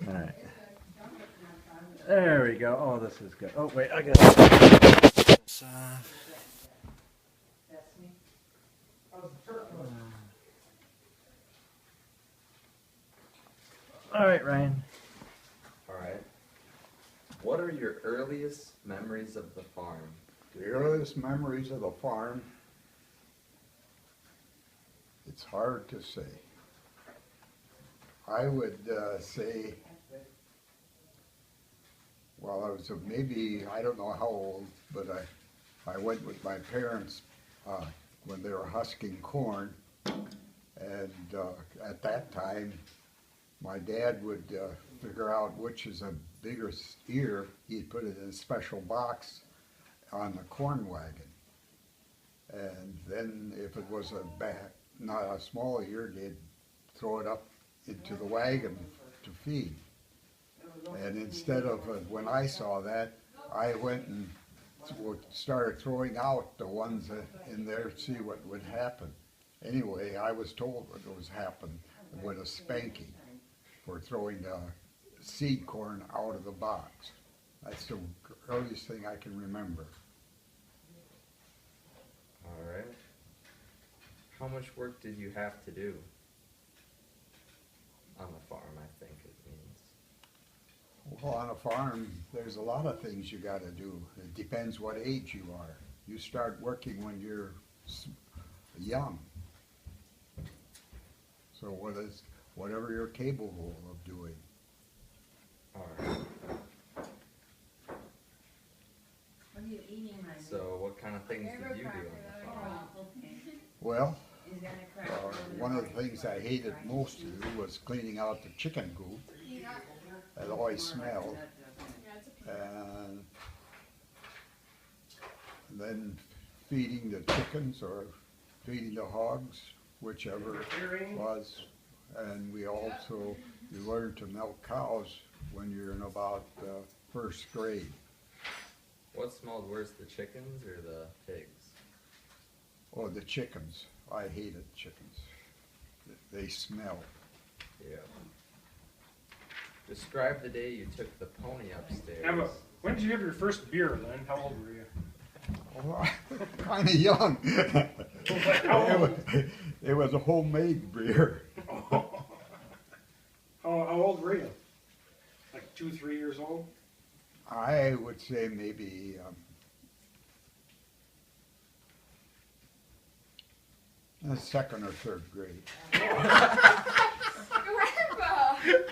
All right. There we go. Oh, this is good. Oh, wait, I got this. All right, Ryan. All right. What are your earliest memories of the farm? The earliest memories of the farm, it's hard to say. I would say, well, I was maybe, I don't know how old, but I went with my parents when they were husking corn. And at that time, my dad would figure out which is a bigger ear. He'd put it in a special box on the corn wagon. And then if it was not a small ear, they'd throw it up into the wagon to feed. And instead of, when I saw that, I went and started throwing out the ones in there to see what would happen. Anyway, I was told what was happened with a spanking for throwing the seed corn out of the box. That's the earliest thing I can remember. All right. How much work did you have to do on the farm, I think it means. Well, on a farm, there's a lot of things you gotta do. It depends what age you are. You start working when you're young. So whatever you're capable of doing. All right. What are you eating, Ryan? So what kind of things did you do on the farm? Well, He's gonna crack one of the things I hated most to do was cleaning out the chicken coop. It always smelled. And then feeding the chickens or feeding the hogs, whichever it was. And we learned to milk cows when you're in about first grade. What smelled worse, the chickens or the pigs? Oh, the chickens. I hated chickens. They smell. Yeah. Describe the day you took the pony upstairs. Emma, when did you have your first beer, Lynn? How old were you? Oh, kind of young. It was a homemade beer. How old were you? Like 2, 3 years old? I would say maybe second or third grade. Grandpa! Are you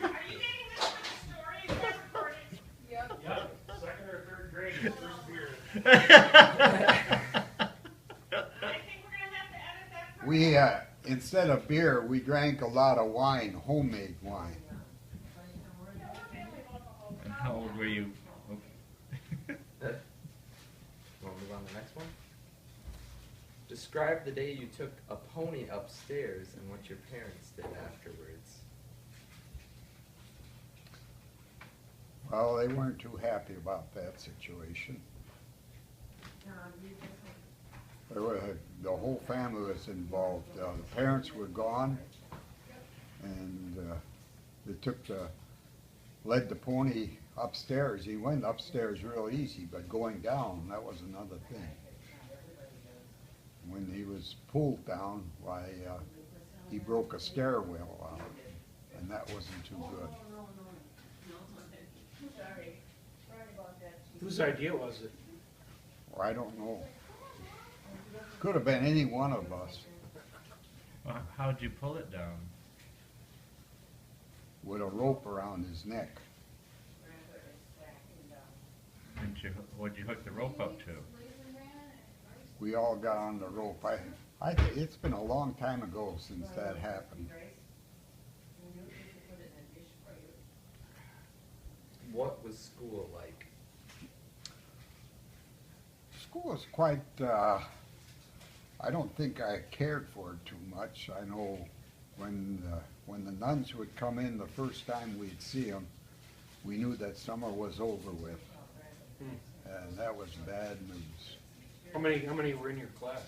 getting this from the story? Is that recorded? Yep. Yep, second or third grade, your first beer. I think we're gonna have to edit that part. We instead of beer, we drank a lot of wine, homemade wine. And how old were you? Want to move on to the next one? Describe the day you took a pony upstairs and what your parents did afterwards. Well, they weren't too happy about that situation. The whole family was involved. The parents were gone, and they led the pony upstairs. He went upstairs real easy, but going down, that was another thing. When he was pulled down, he broke a stairwell out, and that wasn't too good. Whose idea was it? Or I don't know. Could have been any one of us Well, how'd you pull it down? with a rope around his neck. What'd you hook the rope up to? We all got on the rope. It's been a long time ago since that happened. What was school like? School was quite, I don't think I cared for it too much. I know when the nuns would come in the first time we'd see them, we knew that summer was over with. And that was bad news. How many were in your class?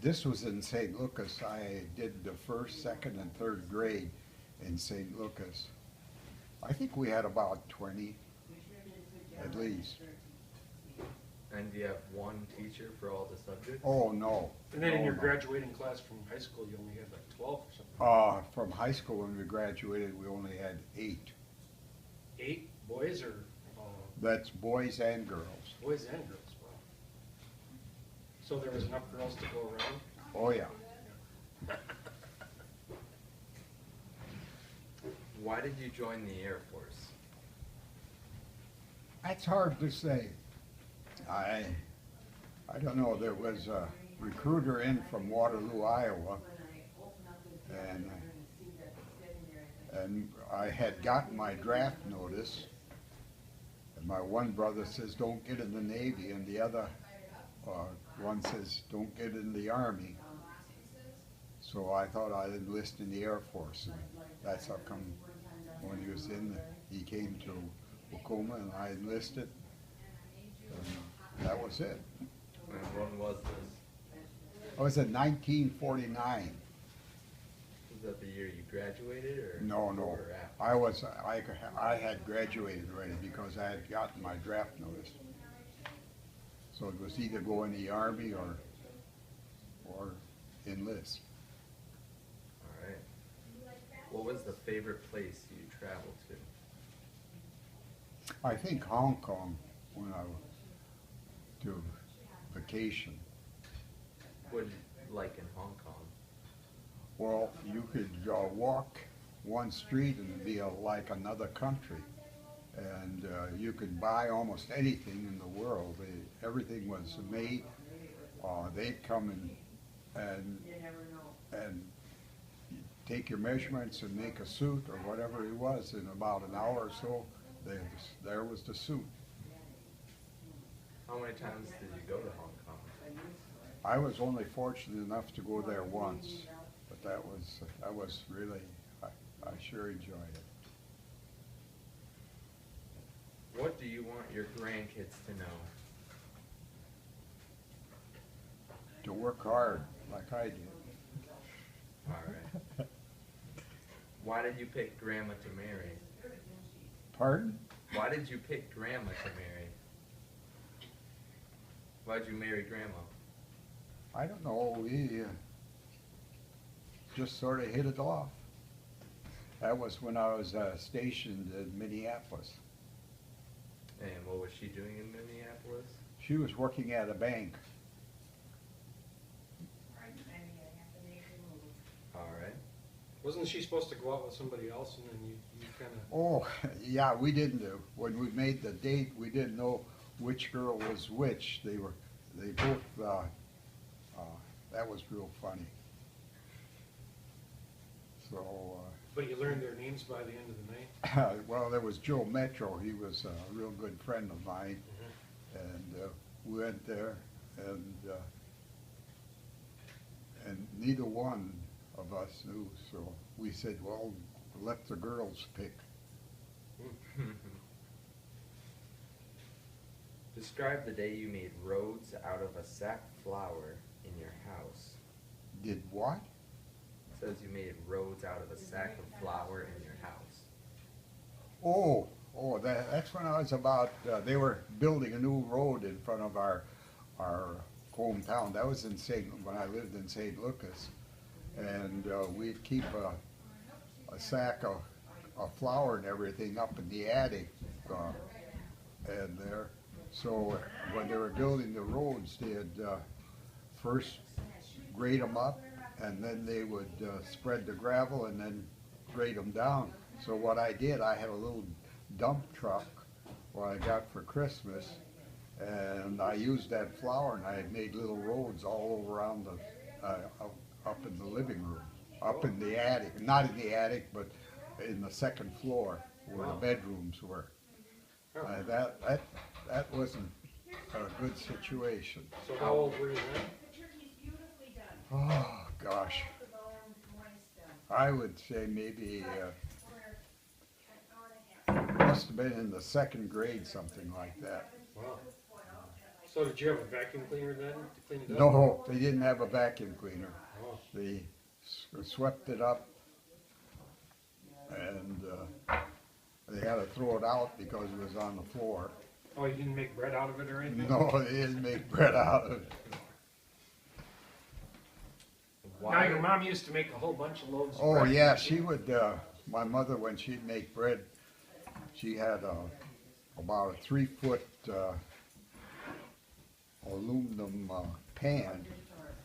This was in St. Lucas. I did the first, second, and third grade in St. Lucas. I think we had about 20, at least. And do you have one teacher for all the subjects? Oh, no. And then in No, your no. graduating class from high school, you only had like 12 or something. From high school when we graduated, we only had 8. 8 boys or That's boys and girls. boys and girls? Wow. So there was enough girls to go around? Oh, yeah. Why did you join the Air Force? That's hard to say. I don't know. There was a recruiter in from Waterloo, Iowa, and I had gotten my draft notice. And my one brother says, "Don't get in the Navy," and the other one says, "Don't get in the Army." So I thought I'd enlist in the Air Force, and that's how come when he was in, he came to Wacoma, and I enlisted. And that was it. And when was this? I was in 1949. Was that the year you graduated or? No. Or after? I had graduated already because I had gotten my draft notice. So it was either go in the Army or enlist. All right. What was the favorite place you traveled to? I think Hong Kong when I do vacation. What did you like in Hong Kong? Well, you could walk one street and it'd be like another country. And you could buy almost anything in the world. Everything was made. They'd come and take your measurements and make a suit or whatever it was in about an hour or so. There was the suit. How many times did you go to Hong Kong? I was only fortunate enough to go there once, but that was really, I sure enjoyed it. What do you want your grandkids to know? To work hard like I did. All right. Why did you pick Grandma to marry? Pardon? Why did you pick Grandma to marry? Why'd you marry Grandma? I don't know, we just sort of hit it off. That was when I was stationed in Minneapolis. And what was she doing in Minneapolis? She was working at a bank. All right. Wasn't she supposed to go out with somebody else and then you kind of, Oh, yeah, we didn't. When we made the date, we didn't know which girl was which. They both, that was real funny. So, but you learned their names by the end of the night? well, there was Joe Metro. He was a real good friend of mine. And we went there, and neither one of us knew. So we said, well, let the girls pick. Describe the day you made roads out of a sack flour in your house. Did what? It says you made roads out of a sack of flour in your house. Oh, that's when I was about, they were building a new road in front of our hometown. That was when I lived in St. Lucas. And we'd keep a sack of flour and everything up in the attic and there. So when they were building the roads, they'd first grade them up, and then they would spread the gravel and then grade them down. So what I did, I had a little dump truck what I got for Christmas, and I used that flour, and I made little roads all around up in the living room, up in the attic, not in the attic, but in the second floor where the bedrooms were. That wasn't a good situation. So how old were you then? Oh, gosh. I would say maybe, must have been in the second grade, something like that. Wow. So did you have a vacuum cleaner then to clean it up? No, they didn't have a vacuum cleaner. Oh, They swept it up and they had to throw it out because it was on the floor. oh, you didn't make bread out of it or anything? No, they didn't make bread out of it. Now, your mom used to make a whole bunch of loaves of Oh, bread. yeah, she would, my mother, when she'd make bread, she had about a 3-foot aluminum pan,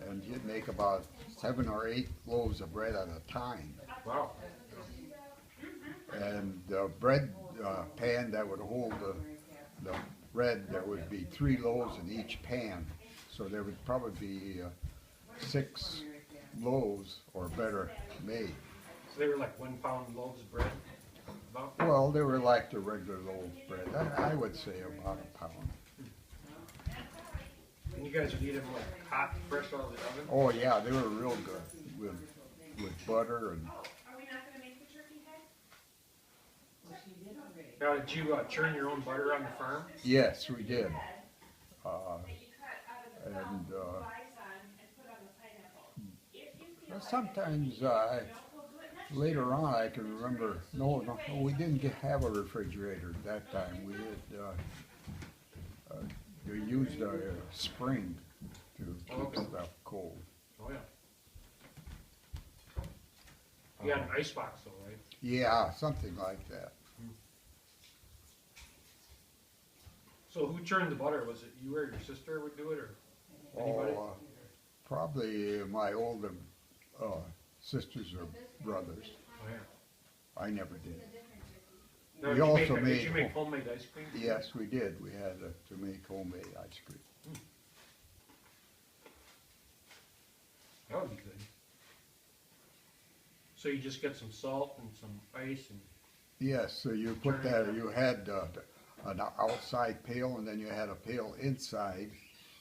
and she'd make about 7 or 8 loaves of bread at a time. Wow. And the bread pan that would hold the bread, there would be 3 loaves in each pan. So there would probably be 6 loaves or better made. So they were like 1 pound loaves of bread? About? Well, they were like the regular loaf of bread. I would say about a pound. And you guys would eat them like hot, fresh out of the oven? Oh yeah, they were real good with butter and. Are we not gonna make the turkey head? Well, she did already. Now, did you churn your own butter on the farm? Yes, we did. That you cut out of the And bison and put on the pineapple. If you feel like sometimes we'll do it next later on I can remember. No, we didn't have a refrigerator at that time. We used a spring to keep Okay. stuff cold. Oh, yeah. You had an ice box though, right? Yeah, something like that. So who churned the butter? Was it you or your sister would do it, or anybody? Oh, probably my older sisters or brothers. Oh, yeah. I never did. Now, We did you also did made you make homemade ice cream? Yes, we did. We had to make homemade ice cream. That would be good. So you just get some salt and some ice and, Yes, so you put that, you had an outside pail and then you had a pail inside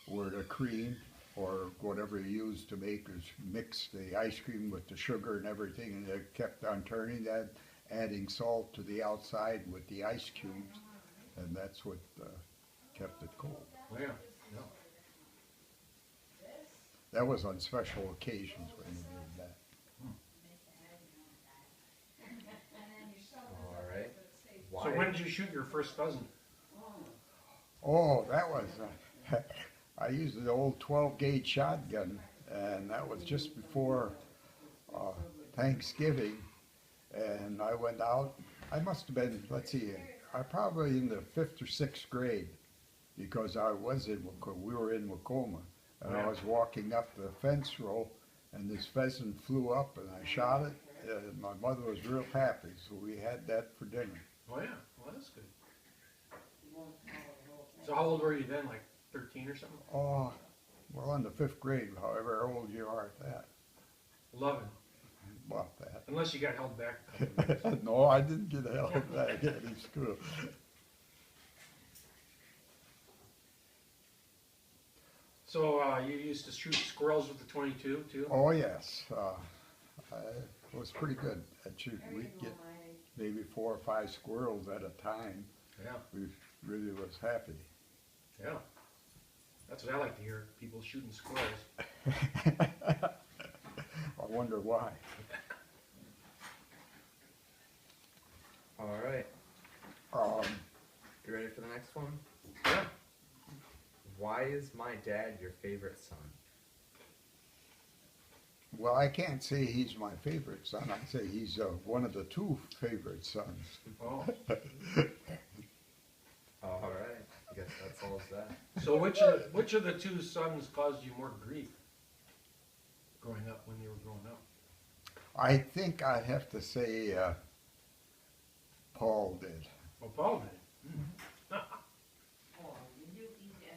where the cream or whatever you used to make is mix the ice cream with the sugar and everything, and it kept on turning that, adding salt to the outside with the ice cubes, and that's what kept it cold. oh yeah, yeah. That was on special occasions when we did that. All right. So when did you shoot your first pheasant? Oh, that was, I used the old 12-gauge shotgun, and that was just before Thanksgiving, and I went out, I must have been, let's see, I probably in the 5th or 6th grade, because I was in, we were in Wacoma, and I was walking up the fence row, and this pheasant flew up, and I shot it, and my mother was real happy, so we had that for dinner. Oh yeah, well that's good. So how old were you then, like 13 or something? Oh, well, in the 5th grade, however old you are at that, 11, about that. unless you got held back a couple of years. No, I didn't get held back in school. So you used to shoot squirrels with the 22 too? Oh, yes. I was pretty good at shooting. We'd get maybe 4 or 5 squirrels at a time. Yeah, We really was happy. yeah. That's what I like to hear, people shooting squirrels. I wonder why. All right. Um, You ready for the next one? Yeah. Why is my dad your favorite son? well, I can't say he's my favorite son. I say he's one of the 2 favorite sons. Oh, All right. I guess that's all of that. so which of the 2 sons caused you more grief growing up when you were growing up? I think I'd have to say Paul did. Well, Paul did.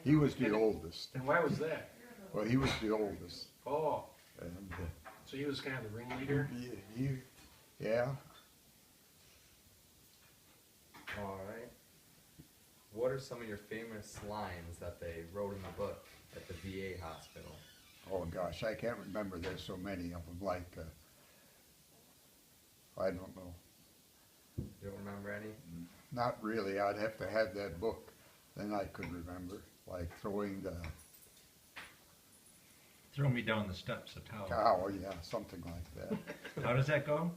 He was the oldest. And why was that? Well, he was the oldest. Oh, And so he was kind of the ringleader? yeah. All right. What are some of your famous lines that they wrote in the book at the VA hospital? Oh gosh, I can't remember. There's so many of them. Like, I don't know. You don't remember any? Not really. I'd have to have that book. Then I could remember. like throwing the Throw me down the steps of tower. towel, yeah, something like that. How does that go?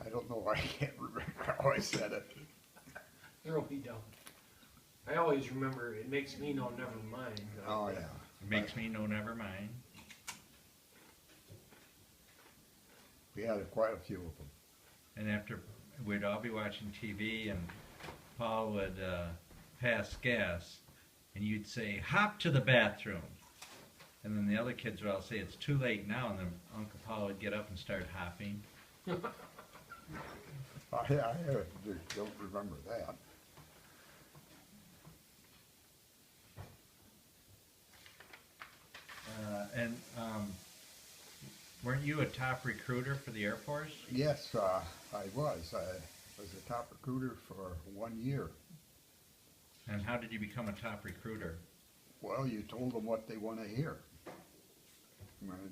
I don't know, I can't remember how I said it. Throw me down. I always remember, it makes me know never mind. Oh, yeah. Makes me know never mind. We had quite a few of them. And after, we'd all be watching TV and Paul would pass gas and you'd say, hop to the bathroom. And then the other kids would all say, it's too late now. And then Uncle Paul would get up and start hopping. I don't remember that. And weren't you a top recruiter for the Air Force? Yes, I was. I was a top recruiter for 1 year. And how did you become a top recruiter? Well, you told them what they want to hear.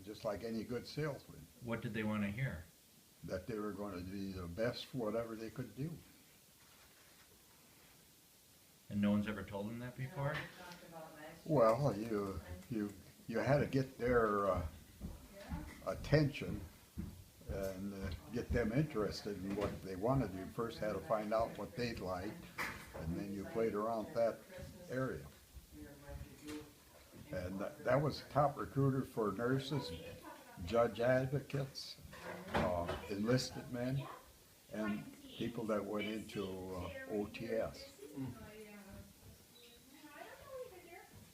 Just like any good salesman, What did they want to hear? that they were going to be the best for whatever they could do. And no one's ever told them that before? We talked about last year. Well, you had to get their attention and get them interested in what they wanted. You first had to find out what they'd like, and then you played around that area. And that was top recruiter for nurses, judge advocates, enlisted men, and people that went into OTS.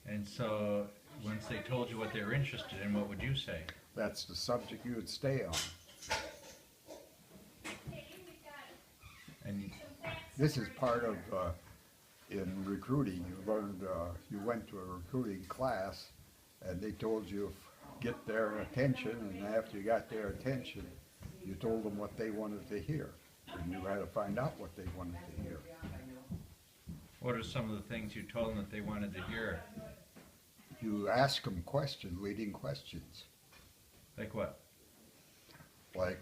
And so, once they told you what they were interested in, what would you say? That's the subject you would stay on. And This is part of, in recruiting, you learned, you went to a recruiting class, and they told you, get their attention, and after you got their attention, you told them what they wanted to hear. And you had to find out what they wanted to hear. what are some of the things you told them that they wanted to hear? You ask them questions, leading questions. Like what? Like,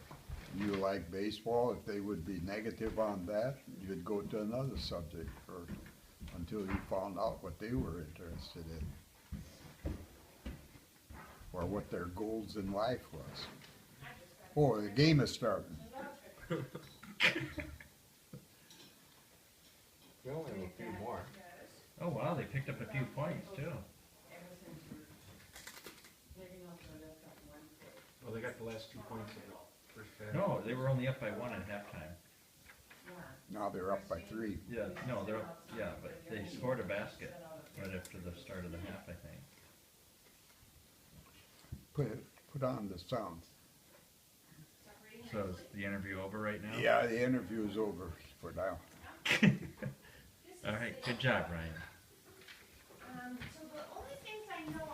you like baseball, if they would be negative on that, you'd go to another subject until you found out what they were interested in. Or what their goals in life was. Oh, the game is starting. We only have a few more. Oh wow, they picked up a few points too. Well, they got the last 2 points in the first half. No, they were only up by 1 at halftime. Now they're up by 3. Yeah, no, they're up, yeah, but they scored a basket right after the start of the half, I think. Put on the sound. So is the interview over right now? Yeah, the interview's over for now. All right, good job, Ryan.